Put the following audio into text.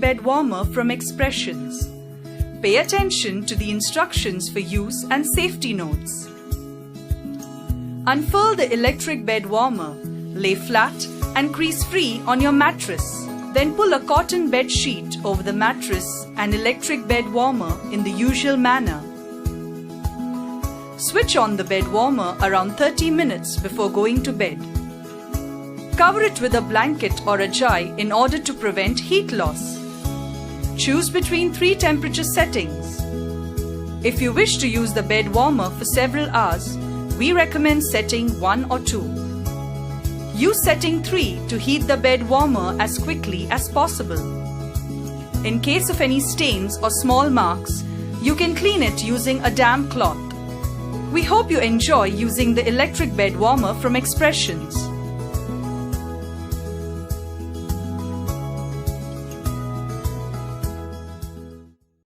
bed warmer from Expressions. Pay attention to the instructions for use and safety notes. Unfurl the electric bed warmer, lay flat and crease-free on your mattress. Then pull a cotton bed sheet over the mattress and electric bed warmer in the usual manner. Switch on the bed warmer around 30 minutes before going to bed. Cover it with a blanket or a jai in order to prevent heat loss. Choose between 3 temperature settings. If you wish to use the bed warmer for several hours, we recommend setting 1 or 2. Use setting 3 to heat the bed warmer as quickly as possible. In case of any stains or small marks, you can clean it using a damp cloth. We hope you enjoy using the electric bed warmer from Expressions.